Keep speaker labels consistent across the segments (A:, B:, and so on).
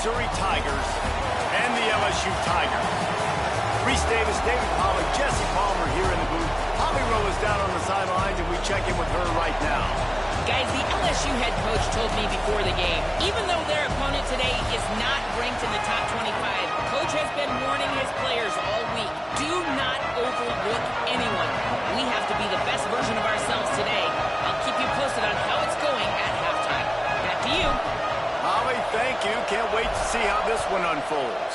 A: Missouri Tigers and the LSU Tigers. Reese Davis, David Pollack, Jesse Palmer here in the booth. Holly Rowe is down on the sidelines, and we check in with her right now.
B: Guys, the LSU head coach told me before the game, even though their opponent today is not ranked in the top 25, Coach has been warning his players all week, do not overlook anyone. We have to be the best version of ourselves today. I'll keep you posted on how it's going at halftime. Back to you.
A: Holly, thank you. Can't wait to see how this one unfolds.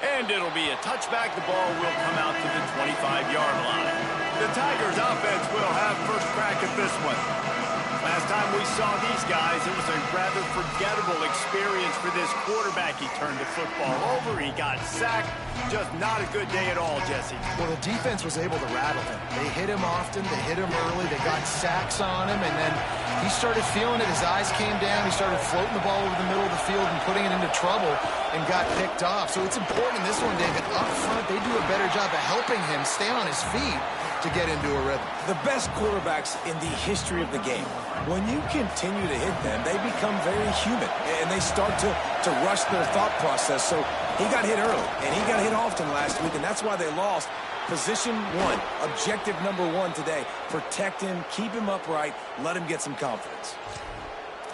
A: And it'll be a touchback. The ball will come out to the 25-yard line. The Tigers offense will have first crack at this one. Last time we saw these guys, it was a rather forgettable experience for this quarterback. He turned the football over. He got sacked. Just not a good day at all, Jesse.
C: Well, the defense was able to rattle him. They hit him often. They hit him early. They got sacks on him, and then he started feeling it. His eyes came down. He started floating the ball over the middle of the field and putting it into trouble and got picked off. So it's important in this one, David. Up front, they do a better job of helping him stay on his feet to get into a rhythm.
D: The best quarterbacks in the history of the game, when you continue to hit them, they become very human, and they start to rush their thought process. So he got hit early, and he got hit often last week, and that's why they lost. Position one, objective number one today, protect him, keep him upright, let him get some confidence.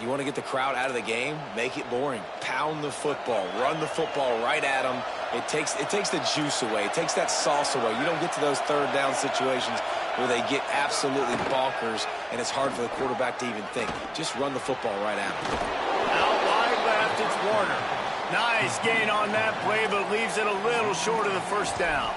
D: You want to get the crowd out of the game? Make it boring. Pound the football. Run the football right at them. It takes the juice away. It takes that sauce away. You don't get to those third down situations where they get absolutely bonkers, and it's hard for the quarterback to even think. Just run the football right at them.
A: Out wide left, it's Warner. Nice gain on that play, but leaves it a little short of the first down.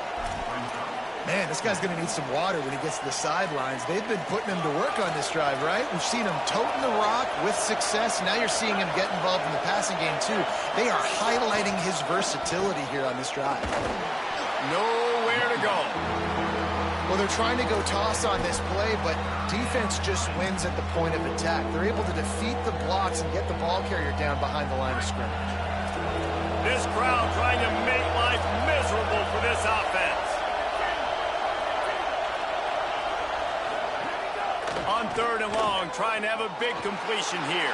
C: Man, this guy's going to need some water when he gets to the sidelines. They've been putting him to work on this drive, right? We've seen him toting the rock with success. Now you're seeing him get involved in the passing game, too. They are highlighting his versatility here on this drive.
A: Nowhere to go.
C: Well, they're trying to go toss on this play, but defense just wins at the point of attack. They're able to defeat the blocks and get the ball carrier down behind the line of scrimmage.
A: This crowd trying to make life miserable for this offense. On third and long, trying to have a big completion here.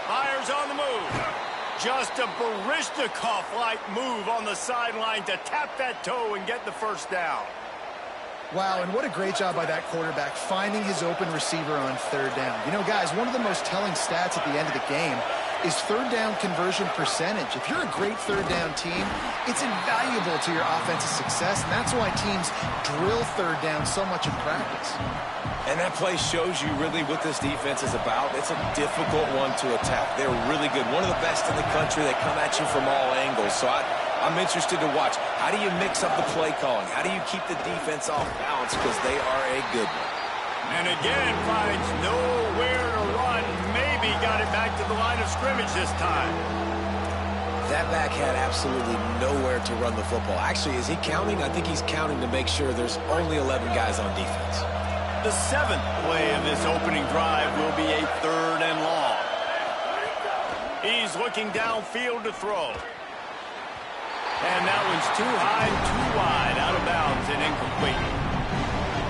A: Fires on the move. Just a Baryshnikov-like move on the sideline to tap that toe and get the first down.
C: Wow, and what a great job by that quarterback finding his open receiver on third down. You know, guys, one of the most telling stats at the end of the game is third down conversion percentage. If you're a great third down team, it's invaluable to your offensive success, and that's why teams drill third down so much in practice.
D: And that play shows you really what this defense is about. It's a difficult one to attack. They're really good. One of the best in the country. They come at you from all angles. So I'm interested to watch. How do you mix up the play calling? How do you keep the defense off balance? Because they are a good one.
A: And again, finds nowhere to run. Maybe got it back to the line of scrimmage this time.
D: That back had absolutely nowhere to run the football. Actually, is he counting? I think he's counting to make sure there's only 11 guys on defense.
A: The seventh play of this opening drive will be a third and long. He's looking downfield to throw. And that one's too high, too wide, out of bounds and incomplete.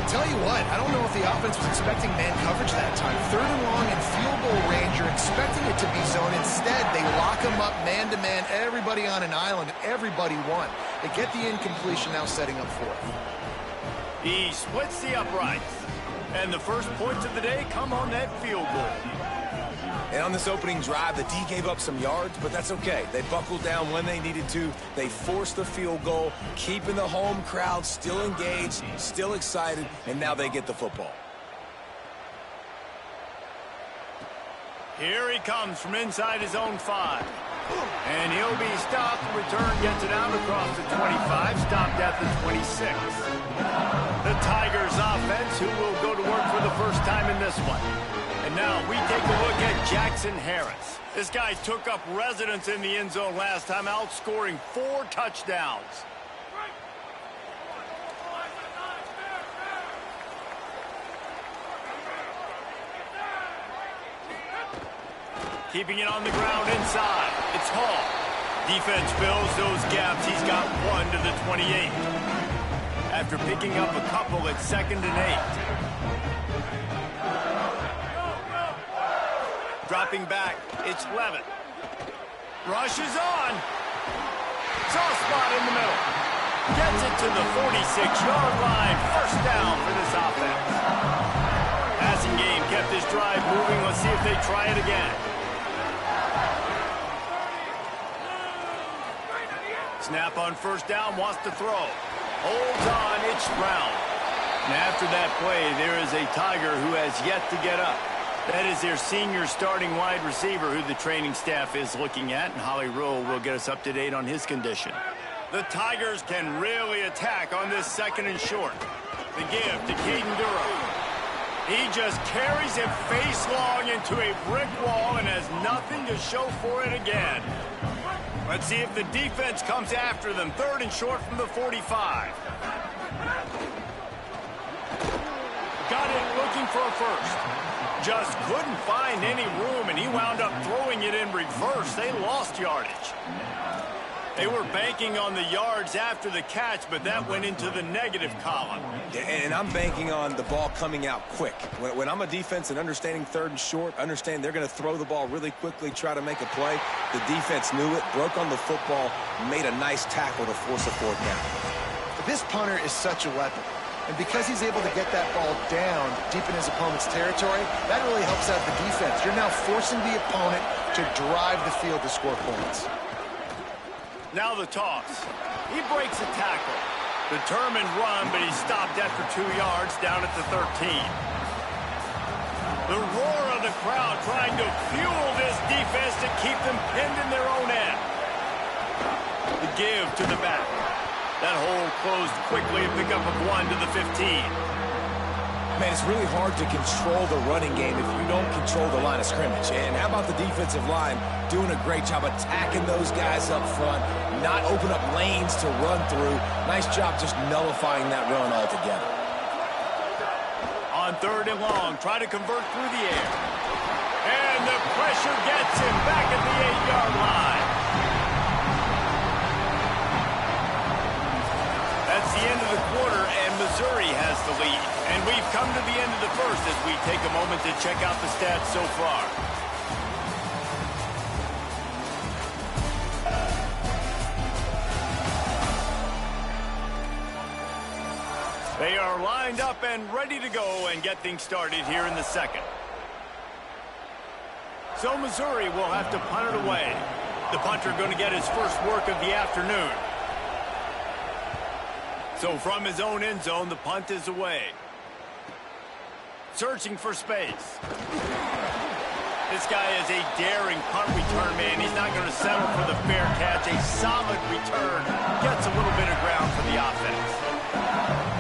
C: Tell you what, I don't know if the offense was expecting man coverage that time. Third and long and field goal range, you're expecting it to be zone. Instead, they lock him up man-to-man, everybody on an island, everybody won. They get the incompletion, now setting up fourth.
A: He splits the uprights. And the first points of the day come on that field goal.
D: And on this opening drive, the D gave up some yards, but that's okay. They buckled down when they needed to. They forced the field goal, keeping the home crowd still engaged, still excited, and now they get the football.
A: Here he comes from inside his own 5. And he'll be stopped. Return gets it out across the 25, stopped at the 26. The Tigers offense, who will go to work for the first time in this one. And now we take a look at Jackson Harris. This guy took up residence in the end zone last time, outscoring 4 touchdowns. Keeping it on the ground inside. It's Hall. Defense fills those gaps. He's got 1 to the 28. After picking up a couple at 2nd and 8. Dropping back, it's Levitt. Rushes on. Soft spot in the middle. Gets it to the 46-yard line. First down for this offense. Passing game kept this drive moving. Let's see if they try it again. Snap on first down, wants to throw. Holds on, it's Brown. And after that play, there is a Tiger who has yet to get up. That is their senior starting wide receiver who the training staff is looking at, and Holly Rowe will get us up to date on his condition. The Tigers can really attack on this 2nd and short. The give to Caden Durham. He just carries it face long into a brick wall and has nothing to show for it again. Let's see if the defense comes after them. 3rd and short from the 45. Got it looking for a first. Just couldn't find any room, and he wound up throwing it in reverse. They lost yardage. They were banking on the yards after the catch, but that went into the negative column.
D: And I'm banking on the ball coming out quick. When I'm a defense and understanding 3rd and short, understand they're going to throw the ball really quickly, try to make a play. The defense knew it, broke on the football, made a nice tackle to force a 4th down.
C: This punter is such a weapon. And because he's able to get that ball down deep in his opponent's territory, that really helps out the defense. You're now forcing the opponent to drive the field to score points.
A: Now the toss. He breaks a tackle. Determined run, but he's stopped after 2 yards down at the 13. The roar of the crowd trying to fuel this defense to keep them pinned in their own end. The give to the back. That hole closed quickly, a pickup of 1 to the 15.
D: Man, it's really hard to control the running game if you don't control the line of scrimmage. And how about the defensive line doing a great job attacking those guys up front, not open up lanes to run through. Nice job just nullifying that run altogether.
A: On 3rd and long, try to convert through the air. And the pressure gets him back at the 8-yard line. That's the end of the quarter, and Missouri has the lead. And we've come to the end of the first as we take a moment to check out the stats so far. They are lined up and ready to go and get things started here in the 2nd. So Missouri will have to punt it away. The punter going to get his first work of the afternoon. So from his own end zone, the punt is away. Searching for space. This guy is a daring punt return man. He's not going to settle for the fair catch. A solid return. Gets a little bit of ground for the offense.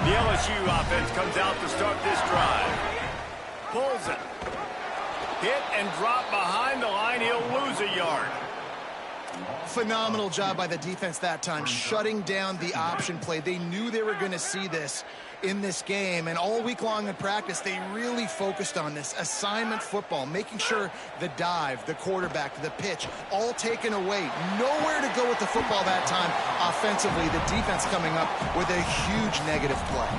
A: The LSU offense comes out to start this drive. Pulls it. Hit and drop behind the line. He'll lose a yard.
C: Phenomenal job by the defense that time, shutting down the option play. They knew they were going to see this in this game, and all week long in practice, they really focused on this assignment football, making sure the dive, the quarterback, the pitch, all taken away. Nowhere to go with the football that time offensively. The defense coming up with a huge negative play.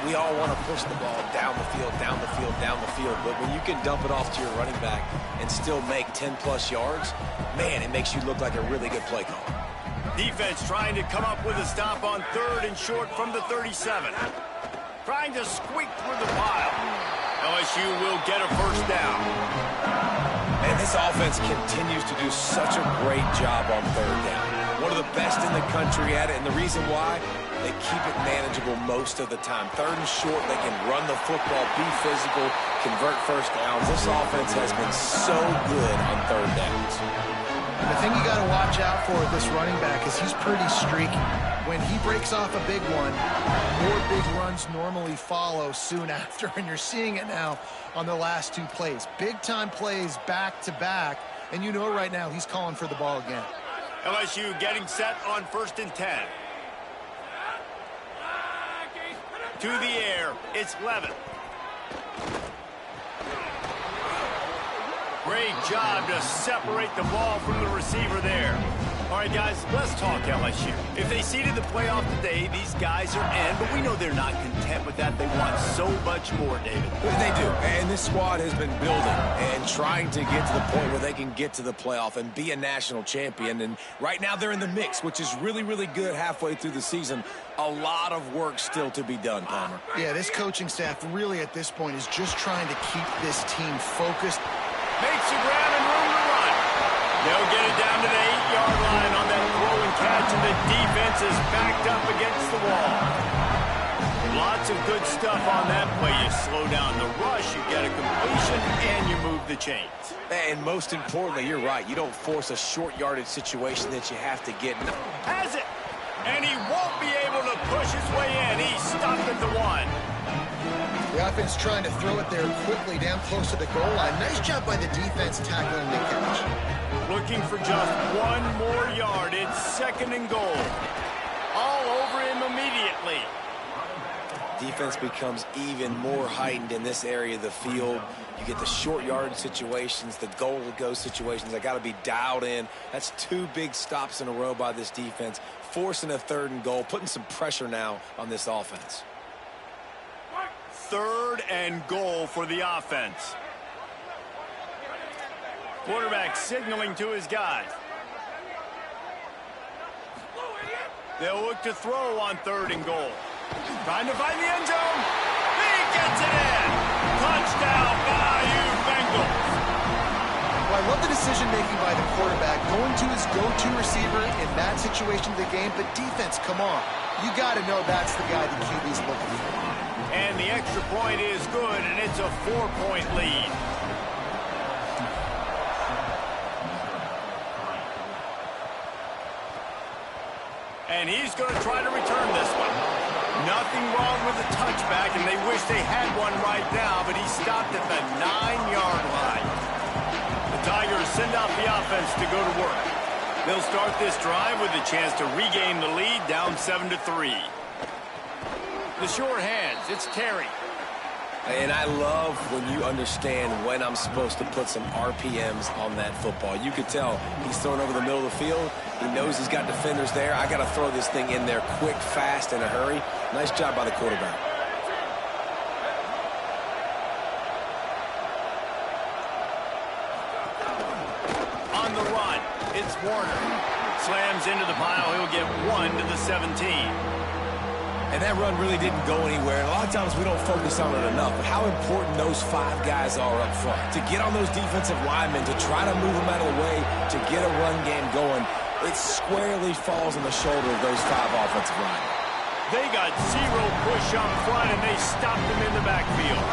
D: We all want to push the ball down the field, down the field, down the field. But when you can dump it off to your running back and still make 10-plus yards, man, it makes you look like a really good play call.
A: Defense trying to come up with a stop on 3rd and short from the 37. Trying to squeak through the pile. LSU will get a first down.
D: And this offense continues to do such a great job on 3rd down. One of the best in the country at it, and the reason why, they keep it manageable most of the time. 3rd and short, they can run the football, be physical, convert first downs. This offense has been so good on 3rd downs.
C: And the thing you got to watch out for with this running back is he's pretty streaky. When he breaks off a big one, more big runs normally follow soon after, and you're seeing it now on the last 2 plays. Big-time plays back-to-back, and you know right now he's calling for the ball again.
A: LSU getting set on 1st and 10. To the air, it's Levitt. Great job to separate the ball from the receiver there. All right, guys, let's talk LSU. If they seeded the playoff today, these guys are in, but we know they're not content with that. They want so much more, David.
D: They do, and this squad has been building and trying to get to the point where they can get to the playoff and be a national champion. And right now they're in the mix, which is really, really good halfway through the season. A lot of work still to be done, Palmer.
C: Yeah, this coaching staff really at this point is just trying to keep this team focused.
A: Makes a grab and room to run. They'll get it down to the 8-yard line on that throw and catch, and the defense is backed up against the wall. Lots of good stuff on that play. You slow down the rush, you get a completion, and you move the chains.
D: And most importantly, you're right. You don't force a short yardage situation that you have to get.
A: Has it, and he won't be able to push his way in. He's stopped at the 1.
C: The offense trying to throw it there quickly down close to the goal line. Nice job by the defense tackling the catch.
A: Looking for just 1 more yard. It's 2nd and goal. All over him immediately.
D: Defense becomes even more heightened in this area of the field. You get the short yardage situations, the goal-to-go situations. They got to be dialed in. That's 2 big stops in a row by this defense, forcing a 3rd and goal, putting some pressure now on this offense.
A: 3rd and goal for the offense. Quarterback signaling to his guys. They'll look to throw on 3rd and goal. Trying to find the end zone. He gets it in. Touchdown, Bayou Bengals.
C: Well, I love the decision-making by the quarterback, going to his go-to receiver in that situation of the game. But defense, come on. You got to know that's the guy the QB's looking for.
A: And the extra point is good, and it's a 4-point lead. And he's going to try to return this one. Nothing wrong with the touchback, and they wish they had one right now, but he stopped at the 9-yard line. The Tigers send out the offense to go to work. They'll start this drive with a chance to regain the lead, down 7-3. The sure hands, it's Terry.
D: And I love when you understand when I'm supposed to put some RPMs on that football. You could tell he's throwing over the middle of the field. He knows he's got defenders there. I got to throw this thing in there quick, fast, in a hurry. Nice job by the quarterback.
A: On the run, it's Warner. Slams into the pile. He'll get 1 to the 17.
D: And that run really didn't go anywhere. And a lot of times we don't focus on it enough, but how important those 5 guys are up front. To get on those defensive linemen, to try to move them out of the way, to get a run game going, it squarely falls on the shoulder of those 5 offensive linemen.
A: They got 0 push up front, and they stopped them in the backfield.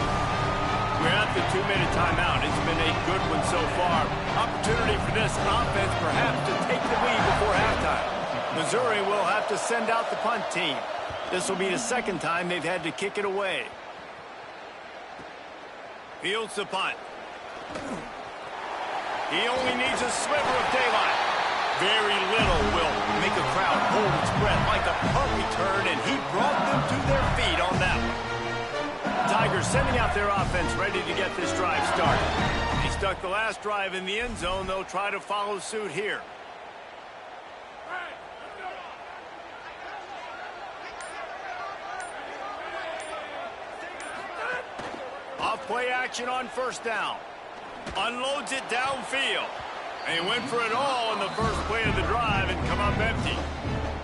A: We're at the 2-minute timeout. It's been a good one so far. Opportunity for this offense perhaps to take the lead before halftime. Missouri will have to send out the punt team. This will be the 2nd time they've had to kick it away. Fields the punt. He only needs a sliver of daylight. Very little will make a crowd hold its breath like a punt return, and he brought them to their feet on that one. Tigers sending out their offense ready to get this drive started. He stuck the last drive in the end zone. They'll try to follow suit here. Off-play action on 1st down. Unloads it downfield. And he went for it all in the first play of the drive and come up empty.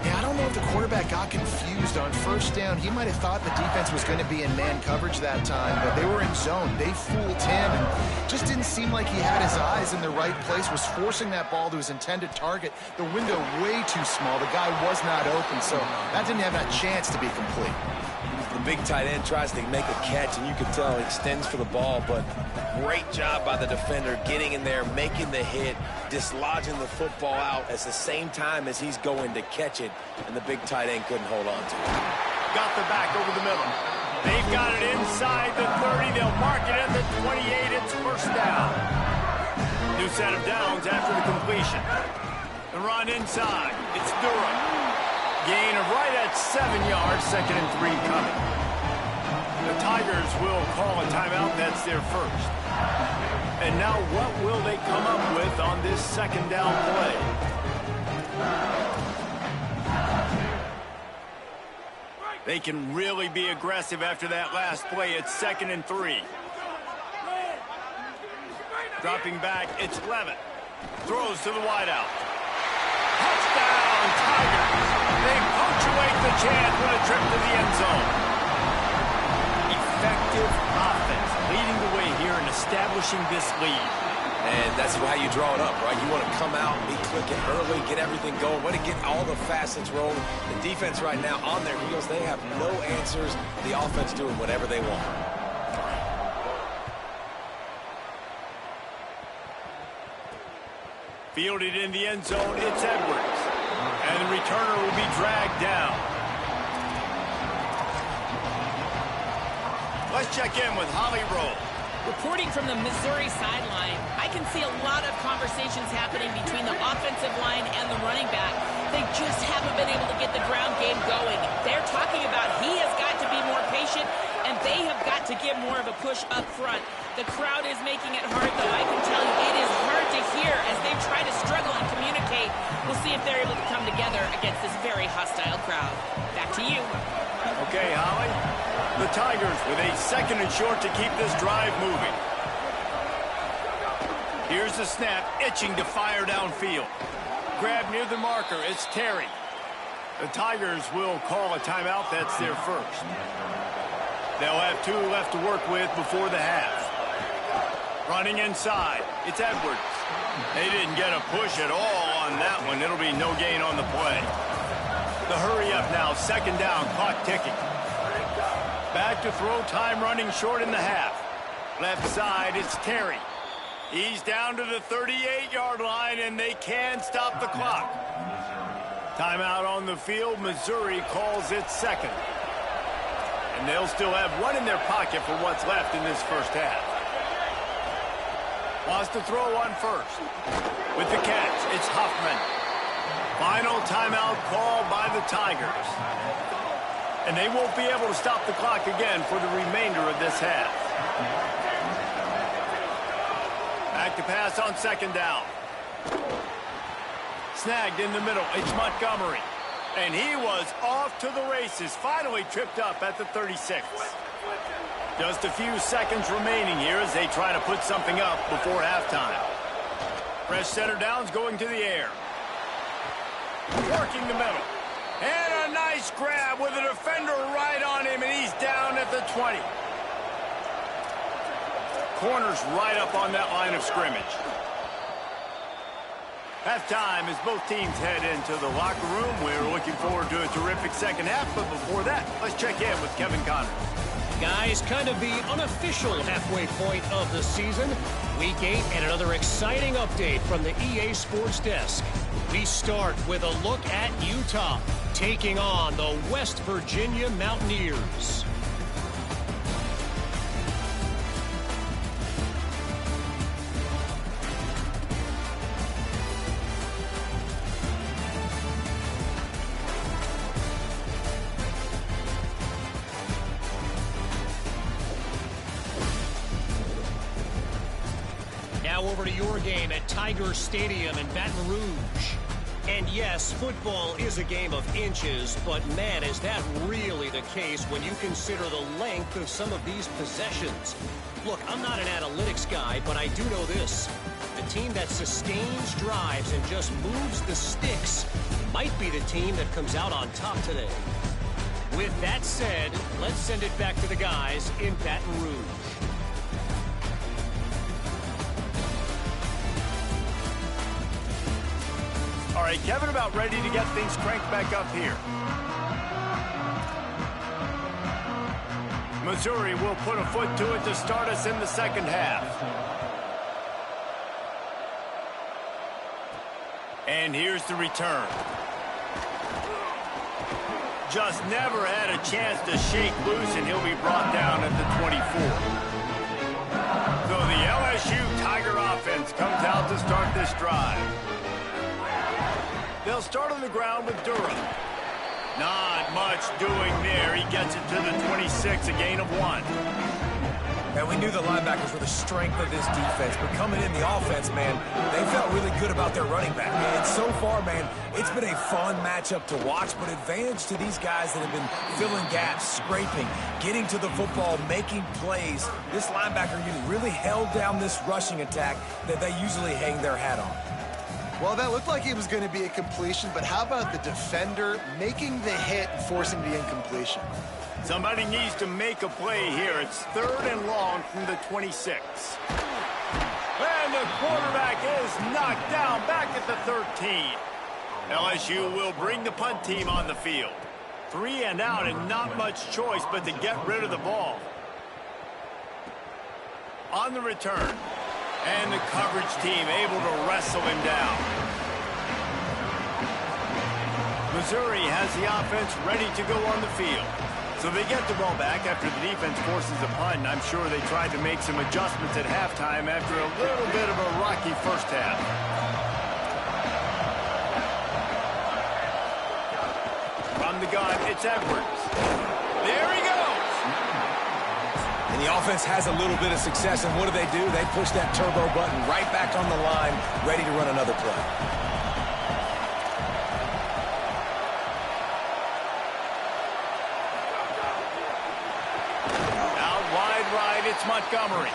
C: Yeah, I don't know if the quarterback got confused on 1st down. He might have thought the defense was going to be in man coverage that time, but they were in zone. They fooled him, and just didn't seem like he had his eyes in the right place, was forcing that ball to his intended target. The window way too small. The guy was not open, so that didn't have that chance to be complete.
D: The big tight end tries to make a catch, and you can tell he extends for the ball, but great job by the defender getting in there, making the hit, dislodging the football out at the same time as he's going to catch it, and the big tight end couldn't hold on to it.
A: Got the back over the middle. They've got it inside the 30. They'll mark it at the 28. It's 1st down. New set of downs after the completion. The run inside. It's Durham. Gain of right at 7 yards, 2nd and 3 coming. The Tigers will call a timeout. That's their first. And now what will they come up with on this 2nd down play? They can really be aggressive after that last play. It's 2nd and 3. Dropping back, it's Levitt. Throws to the wideout. Touchdown, Tigers. They punctuate the chance with a trip to the end zone. Effective offense leading the way here and establishing this lead.
D: And that's how you draw it up, right? You want to come out, be clicking early, get everything going, want to get all the facets rolling. The defense right now on their heels, they have no answers. The offense doing whatever they want.
A: Fielded in the end zone, it's Edwards. And the returner will be dragged down. Let's check in with Holly Rowe.
B: Reporting from the Missouri sideline, I can see a lot of conversations happening between the offensive line and the running back. They just haven't been able to get the ground game going. They're talking about he has got to be more patient, and they have got to get more of a push up front. The crowd is making it hard, though. I can tell you it is hard to hear as they try to struggle and communicate. We'll see if they're able to come together against this very hostile crowd. Back to you.
A: Okay, Holly. The Tigers with a 2nd and short to keep this drive moving. Here's the snap, itching to fire downfield. Grab near the marker, it's Terry. The Tigers will call a timeout, that's their first. They'll have 2 left to work with before the half. Running inside, it's Edwards. They didn't get a push at all on that one. It'll be no gain on the play. The hurry up now, 2nd down, clock ticking. Back to throw, time running short in the half. Left side, it's Terry. He's down to the 38-yard line, and they can stop the clock. Timeout on the field. Missouri calls it 2nd. And they'll still have 1 in their pocket for what's left in this first half. Wants to throw on first. With the catch, it's Huffman. Final timeout called by the Tigers. And they won't be able to stop the clock again for the remainder of this half. Back to pass on 2nd down. Snagged in the middle. It's Montgomery. And he was off to the races. Finally tripped up at the 36. Just a few seconds remaining here as they try to put something up before halftime. Fresh center downs going to the air. Working the middle. And a nice grab with a defender right on him, and he's down at the 20. Corners right up on that line of scrimmage. Halftime as both teams head into the locker room. We're looking forward to a terrific second half, but before that, let's check in with Kevin Connors.
E: Guys, kind of the unofficial halfway point of the season. Week 8 and another exciting update from the EA Sports Desk. We start with a look at Utah taking on the West Virginia Mountaineers. Now over to your game at Tiger Stadium in Baton Rouge. And yes, football is a game of inches, but man, is that really the case when you consider the length of some of these possessions. Look, I'm not an analytics guy, but I do know this. The team that sustains drives and just moves the sticks might be the team that comes out on top today. With that said, let's send it back to the guys in Baton Rouge.
A: All right, Kevin, about ready to get things cranked back up here. Missouri will put a foot to it to start us in the second half. And here's the return. Just never had a chance to shake loose, and he'll be brought down at the 24. So the LSU Tiger offense comes out to start this drive. They'll start on the ground with Durham. Not much doing there. He gets it to the 26, a gain of 1.
D: And we knew the linebackers were the strength of this defense, but coming in the offense, man, they felt really good about their running back. And so far, man, it's been a fun matchup to watch, but advantage to these guys that have been filling gaps, scraping, getting to the football, making plays. This linebacker unit really held down this rushing attack that they usually hang their hat on.
C: Well, that looked like it was going to be a completion, but how about the defender making the hit and forcing the incompletion?
A: Somebody needs to make a play here. It's 3rd and long from the 26. And the quarterback is knocked down back at the 13. LSU will bring the punt team on the field. 3 and out and not much choice but to get rid of the ball. On the return. And the coverage team able to wrestle him down. Missouri has the offense ready to go on the field. So they get the ball back after the defense forces a punt. I'm sure they tried to make some adjustments at halftime after a little bit of a rocky first half. From the gun, it's Edwards. There he goes!
D: And the offense has a little bit of success, and what do? They push that turbo button right back on the line, ready to run another play.
A: Out wide right, it's Montgomery.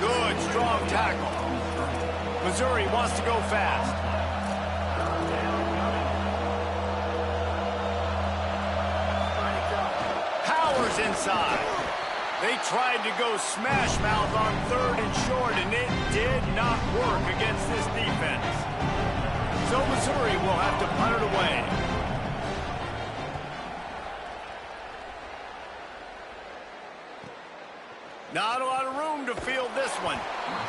A: Good, strong tackle. Missouri wants to go fast. Powers inside. They tried to go smash mouth on 3rd and short, and it did not work against this defense. So Missouri will have to punt it away. Not a lot of room to field this one.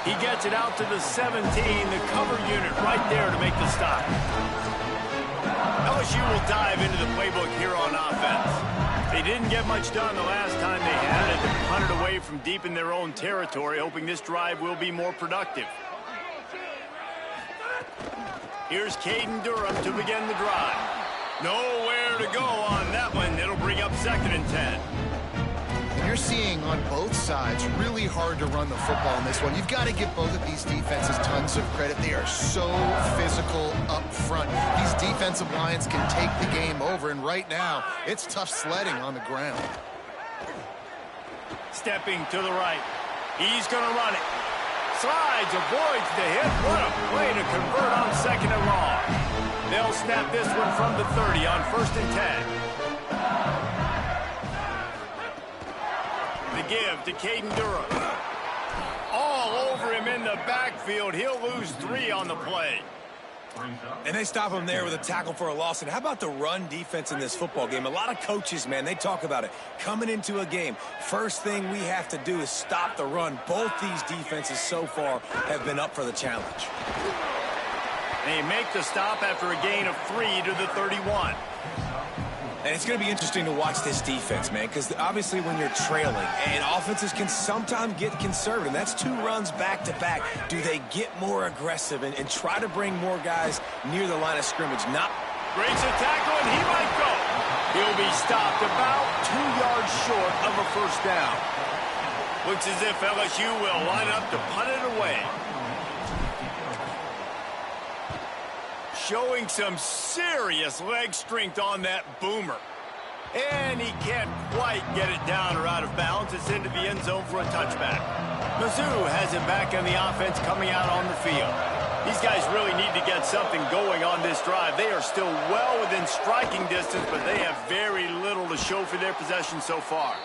A: He gets it out to the 17, the cover unit right there to make the stop. LSU will dive into the playbook here on offense. They didn't get much done the last time they had it. They punted away from deep in their own territory, hoping this drive will be more productive. Here's Caden Durham to begin the drive. Nowhere to go on that one. It'll bring up 2nd and 10.
C: You're seeing on both sides really hard to run the football in this one. You've got to give both of these defenses tons of credit. They are so physical up front. These defensive lines can take the game over, and right now, it's tough sledding on the ground.
A: Stepping to the right. He's going to run it. Slides, avoids the hit. What a play to convert on 2nd and long. They'll snap this one from the 30 on 1st and 10. The give to Caden Durham. All over him in the backfield. He'll lose 3 on the play.
D: And they stop him there with a tackle for a loss. And how about the run defense in this football game? A lot of coaches, man, they talk about it. Coming into a game, first thing we have to do is stop the run. Both these defenses so far have been up for the challenge.
A: They make the stop after a gain of 3 to the 31.
D: And it's going to be interesting to watch this defense, man, because obviously when you're trailing, and offenses can sometimes get conservative. That's 2 runs back-to-back. Do they get more aggressive and try to bring more guys near the line of scrimmage? Not
A: Breaks a tackle, and he might go. He'll be stopped about 2 yards short of a 1st down. Looks as if LSU will line up to punt it away. Showing some serious leg strength on that boomer. And he can't quite get it down or out of bounds. It's into the end zone for a touchback. Mizzou has it back on the offense coming out on the field. These guys really need to get something going on this drive. They are still well within striking distance, but they have very little to show for their possession so far.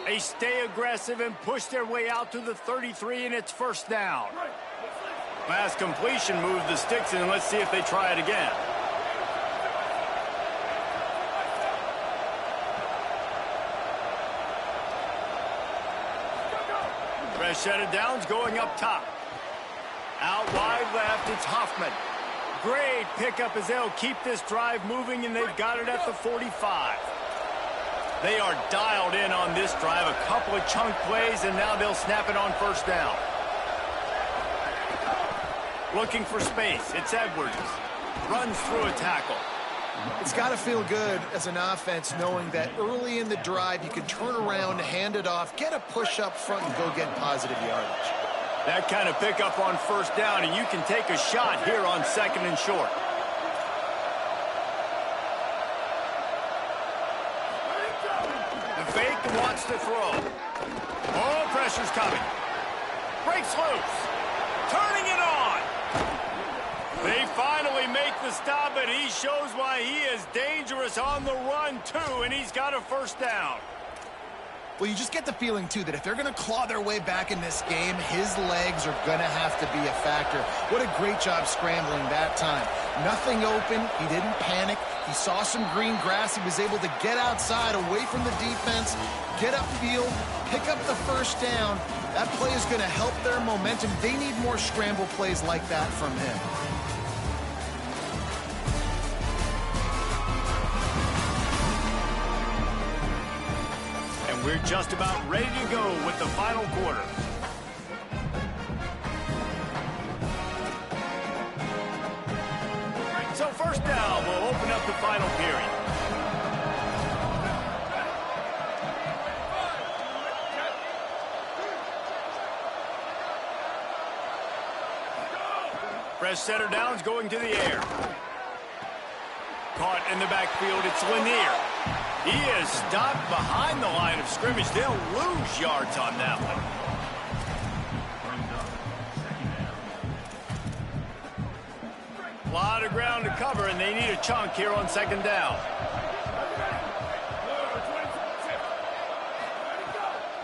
A: They stay aggressive and push their way out to the 33, and it's 1st down. Last completion moved the sticks in. Let's see if they try it again. Fresh set of downs going up top. Out wide left, it's Hoffman. Great pickup as they'll keep this drive moving, and they've got it at the 45. They are dialed in on this drive. A couple of chunk plays, and now they'll snap it on 1st down. Looking for space. It's Edwards. Runs through a tackle.
C: It's got to feel good as an offense knowing that early in the drive you can turn around, hand it off, get a push up front, and go get positive yardage.
A: That kind of pickup on first down, and you can take a shot here on 2nd and short. The fake wants to throw. Oh, pressure's coming. Breaks loose. Turning it on. They finally make the stop, but he shows why he is dangerous on the run, too, and he's got a first down.
C: Well, you just get the feeling, too, that if they're going to claw their way back in this game, his legs are going to have to be a factor. What a great job scrambling that time. Nothing open. He didn't panic. He saw some green grass. He was able to get outside, away from the defense, get upfield, pick up the first down. That play is going to help their momentum. They need more scramble plays like that from him.
A: We're just about ready to go with the final quarter. So first down, we'll open up the final period. Fresh center downs going to the air. Caught in the backfield, it's Lanier. He is stopped behind the line of scrimmage. They'll lose yards on that one. A lot of ground to cover, and they need a chunk here on 2nd down.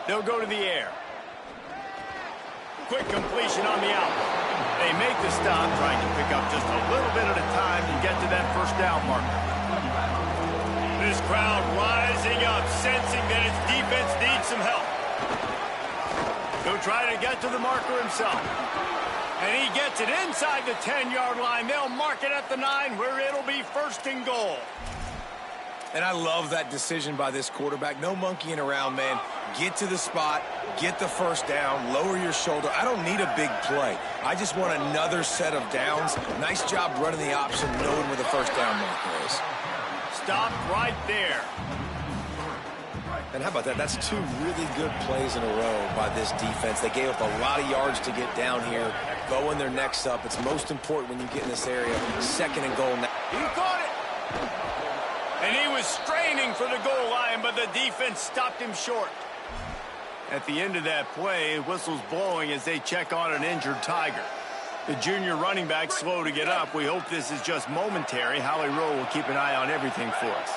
A: They'll go to the air. Quick completion on the out. They make the stop, trying to pick up just a little bit at a time to get to that first down marker. This crowd rising up, sensing that its defense needs some help. He'll try to get to the marker himself. And he gets it inside the 10-yard line. They'll mark it at the 9, where it'll be 1st and goal.
D: And I love that decision by this quarterback. No monkeying around, man. Get to the spot, get the first down, lower your shoulder. I don't need a big play. I just want another set of downs. Nice job running the option, knowing where the first down marker is.
A: Stopped right there.
D: And how about that? That's 2 really good plays in a row by this defense. They gave up a lot of yards to get down here, going their necks up. It's most important when you get in this area. 2nd and goal now.
A: He caught it. And he was straining for the goal line, but the defense stopped him short. At the end of that play, whistle's blowing as they check on an injured Tiger. The junior running back slow to get up. We hope this is just momentary. Howie Rowe will keep an eye on everything for us.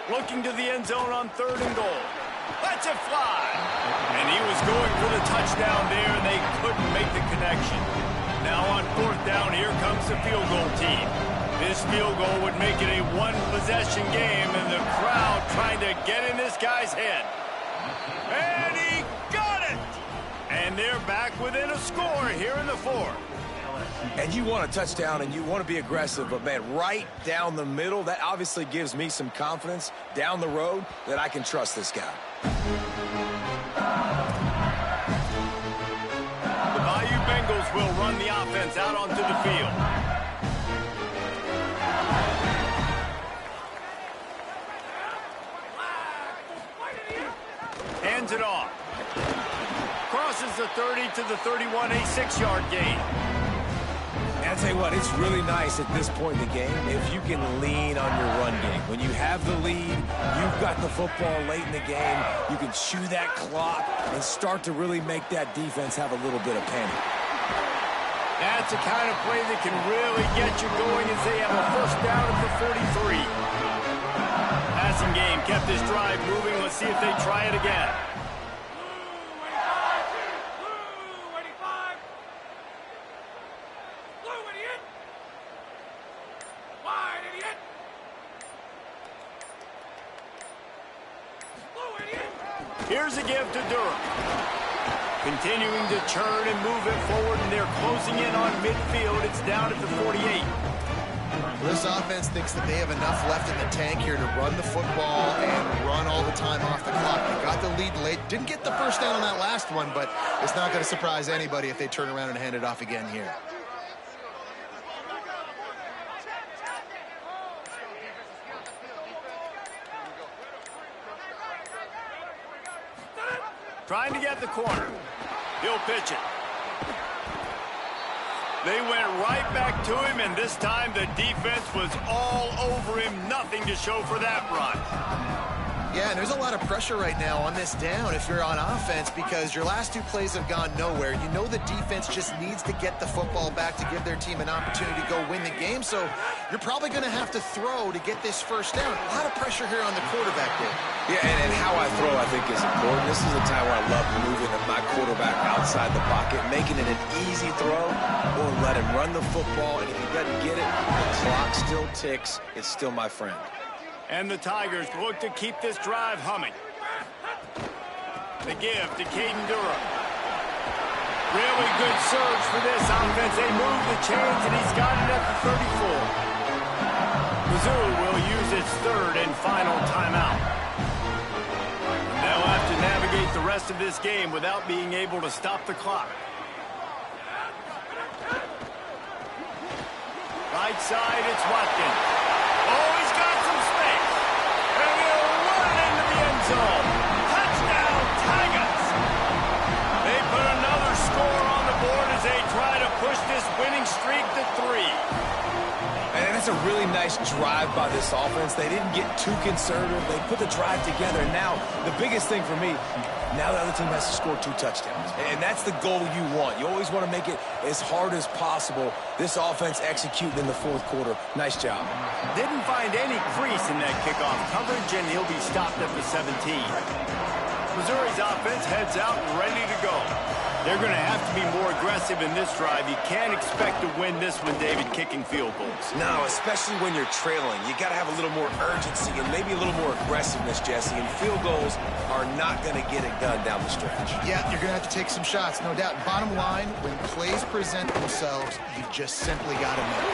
A: Looking to the end zone on 3rd and goal. Lets it fly. And he was going for the touchdown there, and they couldn't make the connection. Now on 4th down, here comes the field goal team. This field goal would make it a 1-possession game, and the crowd trying to get in this guy's head. And he got it! And they're back within a score here in the 4th.
D: And you want a touchdown and you want to be aggressive, but, man, right down the middle, that obviously gives me some confidence down the road that I can trust this guy.
A: The Bayou Bengals will run the offense out onto the field. Hands it off. Crosses the 30 to the 31, a 6-yard gain.
D: And I'll tell you what, it's really nice at this point in the game if you can lean on your run game. When you have the lead, you've got the football late in the game, you can chew that clock and start to really make that defense have a little bit of panic.
A: That's the kind of play that can really get you going as they have a first down at the 43. Passing game kept this drive moving. Let's see if they try it again. Here's a give to Durham. Continuing to churn and move it forward, and they're closing in on midfield. It's down at the 48.
C: This offense thinks that they have enough left in the tank here to run the football and run all the time off the clock. They got the lead late. Didn't get the first down on that last one, but it's not going to surprise anybody if they turn around and hand it off again here.
A: Trying to get the corner. He'll pitch it. They went right back to him, and this time the defense was all over him. Nothing to show for that run.
C: Yeah, and there's a lot of pressure right now on this down if you're on offense because your last two plays have gone nowhere. You know the defense just needs to get the football back to give their team an opportunity to go win the game, so you're probably going to have to throw to get this first down. A lot of pressure here on the quarterback there.
D: Yeah, and how I throw, I think, is important. This is a time where I love moving my quarterback outside the pocket, making it an easy throw, or let him run the football, and if he doesn't get it, the clock still ticks. It's still my friend.
A: And the Tigers look to keep this drive humming. The give to Caden Durham. Really good surge for this offense. They move the chains, and he's got it at the 34. Mizzou will use its third and final timeout. They'll have to navigate the rest of this game without being able to stop the clock. Right side, it's Watkins. Oh, he's got some space. And he'll run into the end zone. Touchdown, Tigers. They put another score on the board as they try to push this winning streak to 3.
D: And that's a really nice drive by this offense. They didn't get too conservative. They put the drive together. Now, the biggest thing for me, now the other team has to score 2 touchdowns. And that's the goal you want. You always want to make it as hard as possible. This offense executing in the fourth quarter. Nice job.
A: Didn't find any crease in that kickoff coverage, and he'll be stopped at the 17. Missouri's offense heads out ready to go. They're going to have to be more aggressive in this drive. You can't expect to win this one, David, kicking field goals.
D: No, especially when you're trailing. You got to have a little more urgency and maybe a little more aggressiveness, Jesse. And field goals are not going to get it done down the stretch.
C: Yeah, you're going to have to take some shots, no doubt. Bottom line, when plays present themselves, you just simply got to make.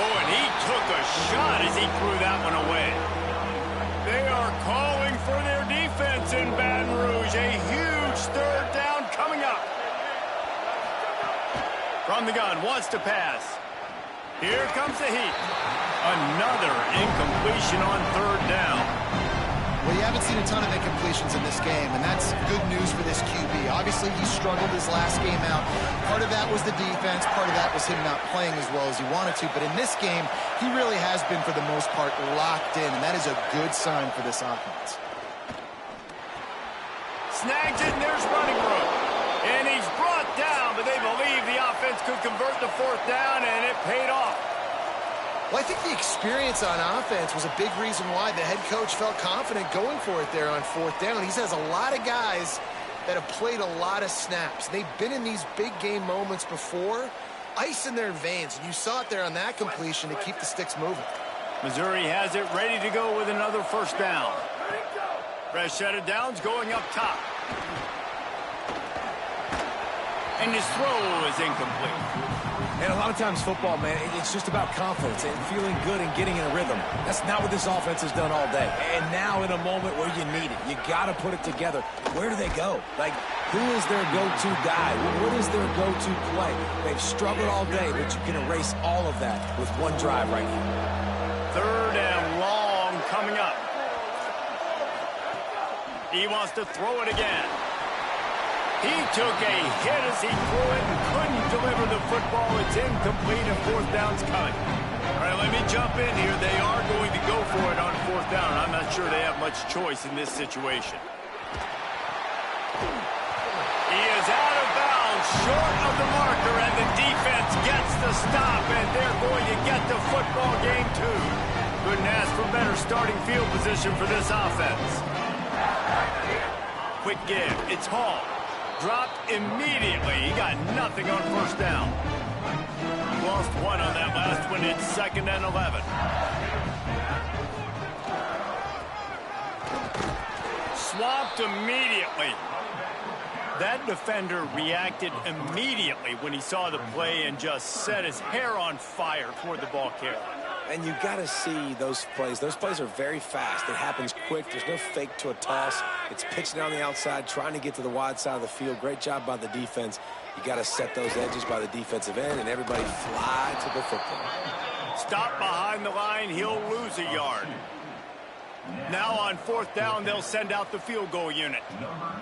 A: Oh, and he took a shot as he threw that one away. They are calling for their defense in Baton Rouge. A huge third down coming up. From the gun, wants to pass. Here comes the heat. Another incompletion on third down.
C: Well, you haven't seen a ton of incompletions in this game, and that's good news for this QB. Obviously, he struggled his last game out. Part of that was the defense. Part of that was him not playing as well as he wanted to. But in this game, he really has been, for the most part, locked in, and that is a good sign for this offense.
A: Snags it, and there's running room. And he's brought down, but they believe the offense could convert the fourth down, and it paid off.
C: Well, I think the experience on offense was a big reason why the head coach felt confident going for it there on fourth down. He has a lot of guys that have played a lot of snaps. They've been in these big game moments before, ice in their veins, and you saw it there on that completion to keep the sticks moving.
A: Missouri has it ready to go with another first down. Fresh set of downs going up top. And his throw is incomplete.
D: And a lot of times football, man, it's just about confidence and feeling good and getting in a rhythm. That's not what this offense has done all day. And now in a moment where you need it, you got to put it together. Where do they go? Like, who is their go-to guy? What is their go-to play? They've struggled all day, but you can erase all of that with one drive right here.
A: Third and long coming up. He wants to throw it again. He took a hit as he threw it and couldn't deliver the football. It's incomplete and fourth down's coming. All right, let me jump in here. They are going to go for it on fourth down. I'm not sure they have much choice in this situation. He is out of bounds, short of the marker, and the defense gets the stop, and they're going to get the football game too. Couldn't ask for better starting field position for this offense. Quick give. It's Hall. Dropped immediately. He got nothing on first down. He lost one on that last one. It's 2nd and 11. Swapped immediately. That defender reacted immediately when he saw the play and just set his hair on fire toward the ball carrier.
D: And you got to see those plays. Those plays are very fast. It happens quick. There's no fake to a toss. It's pitching on the outside, trying to get to the wide side of the field. Great job by the defense. You got to set those edges by the defensive end, and everybody fly to the football.
A: Stop behind the line. He'll lose a yard. Now on 4th down, they'll send out the field goal unit.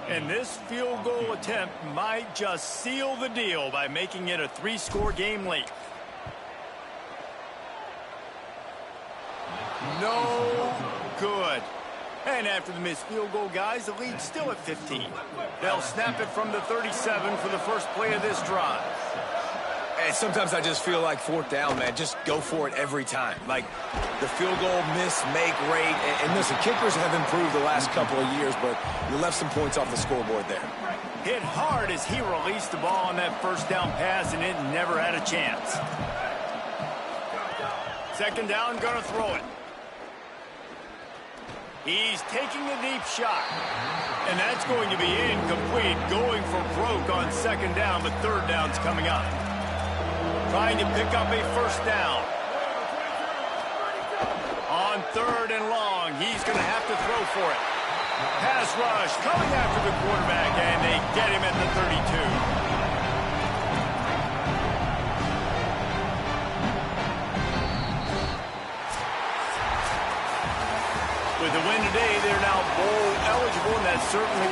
A: And this field goal attempt might just seal the deal by making it a 3-score game late. No good. And after the missed field goal, guys, the lead's still at 15. They'll snap it from the 37 for the first play of this drive.
D: And sometimes I just feel like 4th down, man, just go for it every time. Like the field goal miss-make rate. And listen, kickers have improved the last couple of years, but you left some points off the scoreboard there.
A: Hit hard as he released the ball on that 1st down pass, and it never had a chance. 2nd down, gonna throw it. He's taking the deep shot. And that's going to be incomplete, going for broke on 2nd down, but 3rd down's coming up. Trying to pick up a 1st down. On 3rd and long, he's going to have to throw for it. Pass rush coming after the quarterback, and they get him at the 32. With the win today, they're now bowl eligible, and that certainly